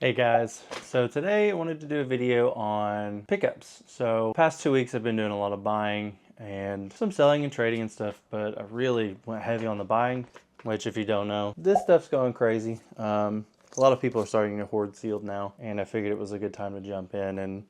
Hey guys, so today I wanted to do a video on pickups. So past 2 weeks I've been doing a lot of buying and some selling and trading and stuff, but I really went heavy on the buying, which if you don't know, this stuff's going crazy. A lot of people are starting to hoard sealed now, and I figured it was a good time to jump in and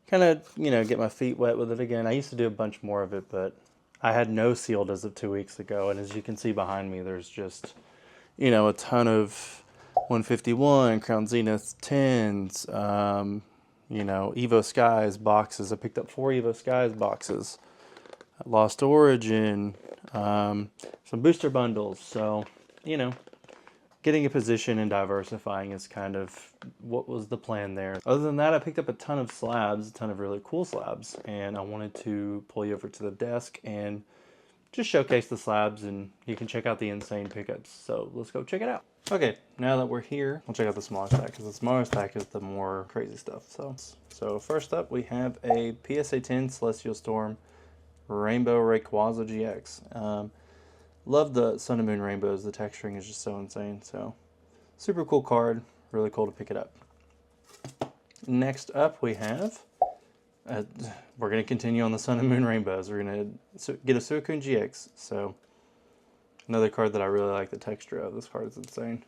kind of, get my feet wet with it again. I used to do a bunch more of it, but I had no sealed as of 2 weeks ago, and as you can see behind me, there's just, a ton of 151 Crown Zenith 10s, Evo Skies boxes. I picked up 4 Evo Skies boxes. Lost Origin, some booster bundles. So, getting a position and diversifying is kind of what was the plan there. Other than that, I picked up a ton of slabs, a ton of really cool slabs, and I wanted to pull you over to the desk and just showcase the slabs, and you can check out the insane pickups. So let's go check it out. Okay, now that we're here, we'll check out the smaller stack, because the smaller stack is the more crazy stuff. So first up, we have a PSA 10 Celestial Storm Rainbow Rayquaza GX. Love the Sun and Moon rainbows. The texturing is just so insane. So super cool card. Really cool to pick it up. Next up, we have we're going to continue on the Sun and Moon rainbows. We're going to get a Suicune GX. So another card that I really like the texture of. This card is insane.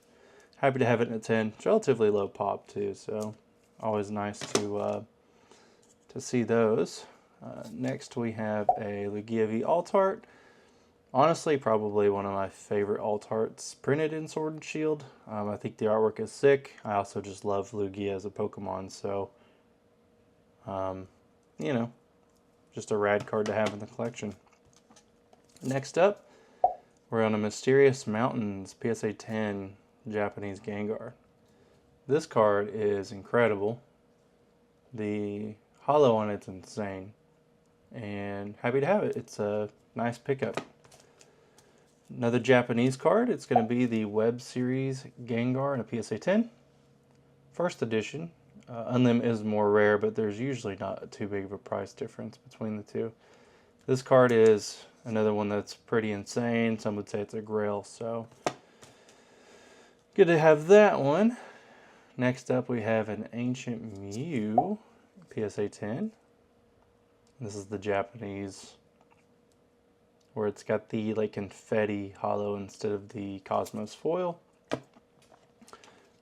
Happy to have it in a 10. It's relatively low pop too, so always nice to see those. Next we have a Lugia V Alt Art. Honestly, probably one of my favorite alt arts printed in Sword and Shield. I think the artwork is sick. I also just love Lugia as a Pokemon, so just a rad card to have in the collection. Next up, we're on a Mysterious Mountains PSA 10 Japanese Gengar. This card is incredible. The holo on it's insane. And happy to have it. It's a nice pickup. Another Japanese card. It's going to be the Web Series Gengar in a PSA 10. First edition. Unlim is more rare, but there's usually not too big of a price difference between the two. This card is another one that's pretty insane. Some would say it's a grail, so good to have that one. Next up, we have an Ancient Mew PSA 10. This is the Japanese, where it's got the confetti holo instead of the Cosmos foil.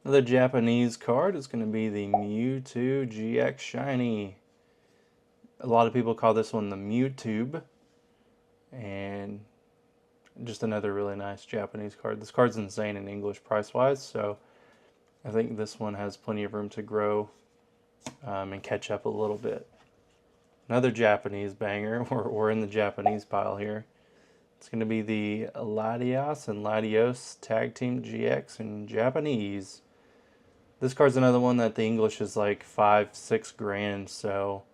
Another Japanese card is going to be the Mewtwo GX Shiny. A lot of people call this one the Mewtube, and just another really nice Japanese card. This card's insane in English price-wise, so I think this one has plenty of room to grow and catch up a little bit. Another Japanese banger. We're in the Japanese pile here. It's going to be the Latios and Latios Tag Team GX in Japanese. This card's another one that the English is like $5-6 grand, so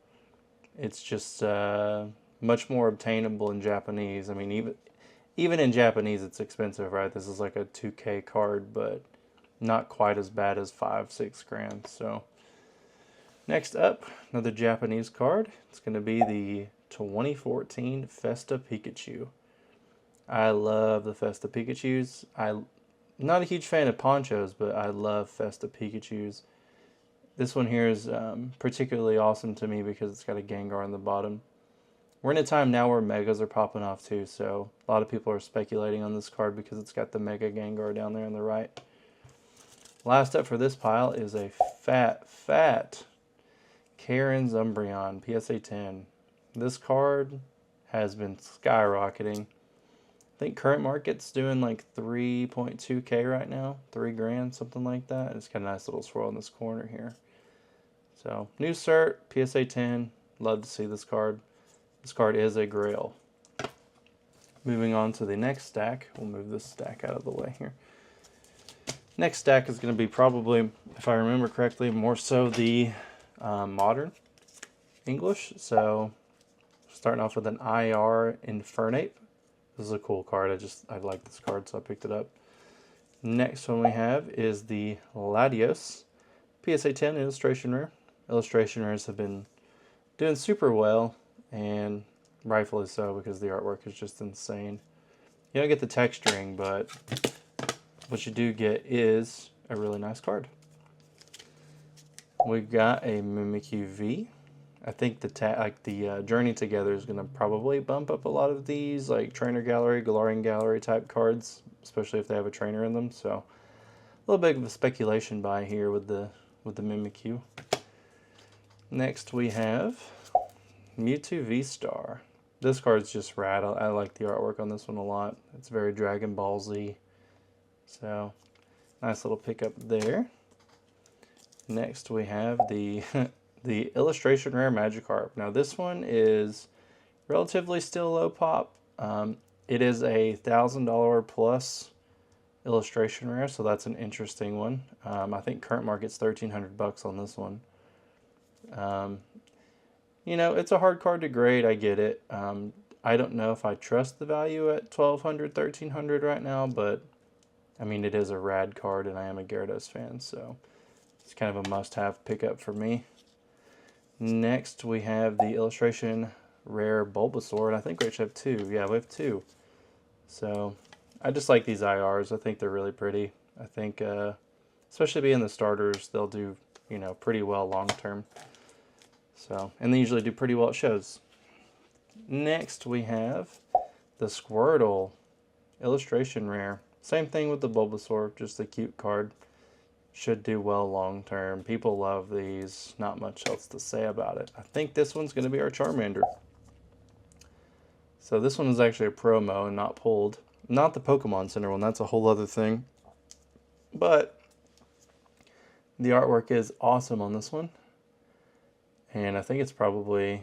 it's just much more obtainable in Japanese. I mean, even in Japanese, it's expensive, right? This is like a 2K card, but not quite as bad as $5-6 grand. So next up, another Japanese card. It's going to be the 2014 Festa Pikachu. I love the Festa Pikachus. I'm not a huge fan of ponchos, but I love Festa Pikachus. This one here is particularly awesome to me because it's got a Gengar on the bottom. We're in a time now where Megas are popping off too, so a lot of people are speculating on this card because it's got the Mega Gengar down there on the right. Last up for this pile is a fat Karen's Umbreon PSA 10. This card has been skyrocketing. I think current market's doing like 3.2K right now, 3 grand, something like that. It's got a nice little swirl in this corner here. So, new cert, PSA 10. Love to see this card. This card is a grail. Moving on to the next stack. We'll move this stack out of the way here. Next stack is going to be probably, if I remember correctly, more so the modern English. So, starting off with an IR Infernape. This is a cool card. I like this card, so I picked it up. Next one we have is the Latios PSA 10 Illustration Rare. Illustration Rares have been doing super well, and rightfully so, because the artwork is just insane. You don't get the texturing, but what you do get is a really nice card. We've got a Mimikyu V. I think the Journey Together is going to probably bump up a lot of these, like Trainer Gallery, Galarian Gallery type cards, especially if they have a trainer in them. So a little bit of a speculation buy here with the Mimikyu. Next we have Mewtwo V-Star. This card's just rad. I like the artwork on this one a lot. It's very Dragon Ball Z. So nice little pickup there. Next we have the the illustration rare Magikarp. Now this one is relatively still low pop. It is a $1,000 plus illustration rare, so that's an interesting one. I think current market's $1,300 on this one. You know, it's a hard card to grade. I get it. I don't know if I trust the value at $1,200, $1,300 right now, but I mean it is a rad card, and I am a Gyarados fan, so it's kind of a must-have pickup for me. Next, we have the illustration rare Bulbasaur, and I think we actually have two. Yeah, we have two. So I just like these IRs. I think they're really pretty. I think, especially being the starters, they'll do, you know, pretty well long term. So, and they usually do pretty well at shows. Next, we have the Squirtle illustration rare. Same thing with the Bulbasaur, just a cute card. Should do well long term. People love these. Not much else to say about it. I think this one's going to be our Charmander. So this one is actually a promo and not pulled. Not the Pokemon Center one. That's a whole other thing. But the artwork is awesome on this one. And I think it's probably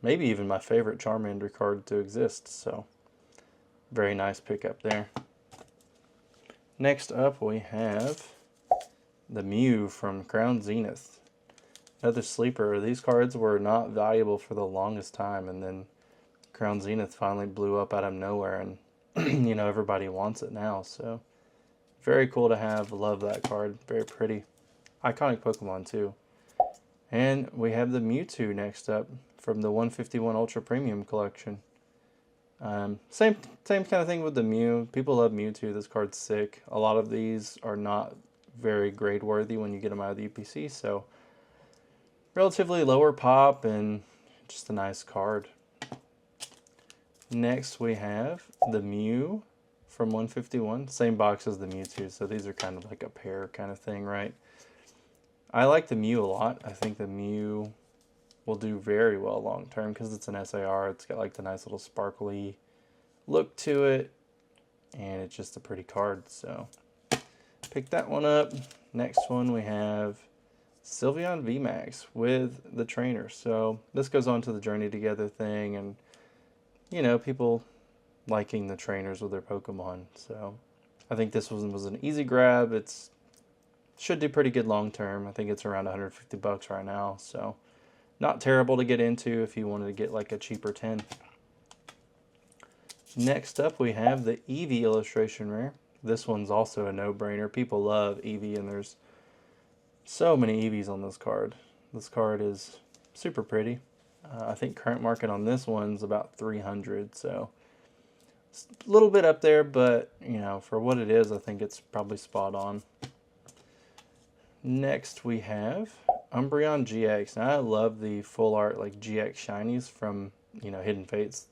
maybe even my favorite Charmander card to exist. So very nice pickup there. Next up we have the Mew from Crown Zenith. Another sleeper. These cards were not valuable for the longest time, and then Crown Zenith finally blew up out of nowhere, and you know, everybody wants it now. So very cool to have. Love that card. Very pretty. Iconic Pokemon too. And we have the Mewtwo next up from the 151 Ultra Premium collection. Same kind of thing with the Mew. People love Mewtwo. This card's sick. A lot of these are not very grade worthy when you get them out of the UPC, so relatively lower pop and just a nice card. Next we have the Mew from 151. Same box as the Mewtwo, so these are kind of like a pair kind of thing, right? I like the Mew a lot. I think the Mew will do very well long term because it's an SAR. It's got like the nice little sparkly look to it, and it's just a pretty card, so pick that one up. Next one we have Sylveon VMAX with the trainer. So this goes on to the Journey Together thing, and you know, people liking the trainers with their Pokemon. So I think this one was an easy grab. It's should do pretty good long term. I think it's around $150 right now, so not terrible to get into if you wanted to get like a cheaper 10. Next up we have the Eevee illustration rare. This one's also a no-brainer. People love Eevee, and there's so many Eevees on this card. This card is super pretty. I think current market on this one's about $300, so it's a little bit up there, but you know, for what it is, I think it's probably spot on. Next we have Umbreon GX. Now I love the full art like GX shinies from, you know, Hidden Fates.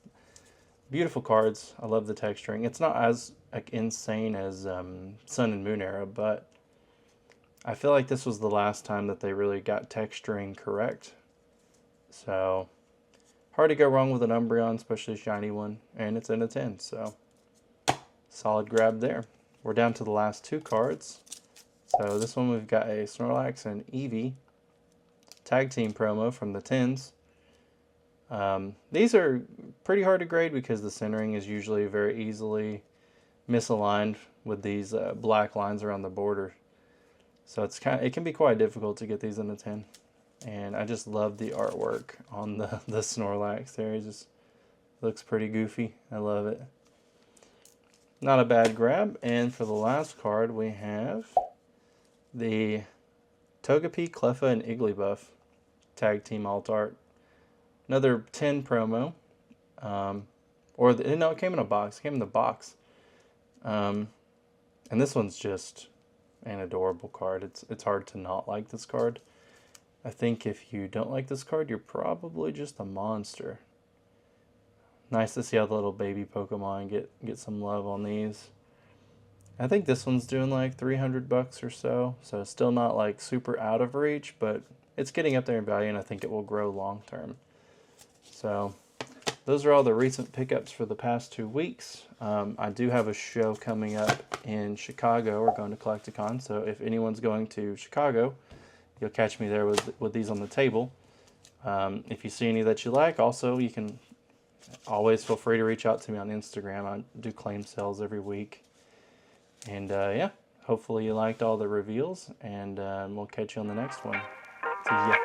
Beautiful cards. I love the texturing. It's not as like insane as Sun and Moon era, but I feel like this was the last time that they really got texturing correct. So hard to go wrong with an Umbreon, especially a shiny one, and it's in a 10, so solid grab there. We're down to the last two cards. So this one we've got a Snorlax and Eevee tag team promo from the 10s. These are pretty hard to grade because the centering is usually very easily misaligned with these black lines around the border. So it can be quite difficult to get these in a 10. And I just love the artwork on the Snorlax there. It just looks pretty goofy. I love it. Not a bad grab. And for the last card we have the Togepi, Cleffa, and Igglybuff tag team alt art. Another 10 promo. No, it came in a box. It came in the box. And this one's just an adorable card. It's hard to not like this card. I think if you don't like this card, you're probably just a monster. Nice to see how the little baby Pokemon get some love on these. I think this one's doing like 300 bucks or so, so it's still not like super out of reach, but it's getting up there in value, and I think it will grow long term. So those are all the recent pickups for the past 2 weeks. I do have a show coming up in Chicago. We're going to Collecticon, so if anyone's going to Chicago, you'll catch me there with these on the table. If you see any that you like, also you can always feel free to reach out to me on Instagram. I do claim sales every week. And yeah, hopefully you liked all the reveals, and we'll catch you on the next one. See ya.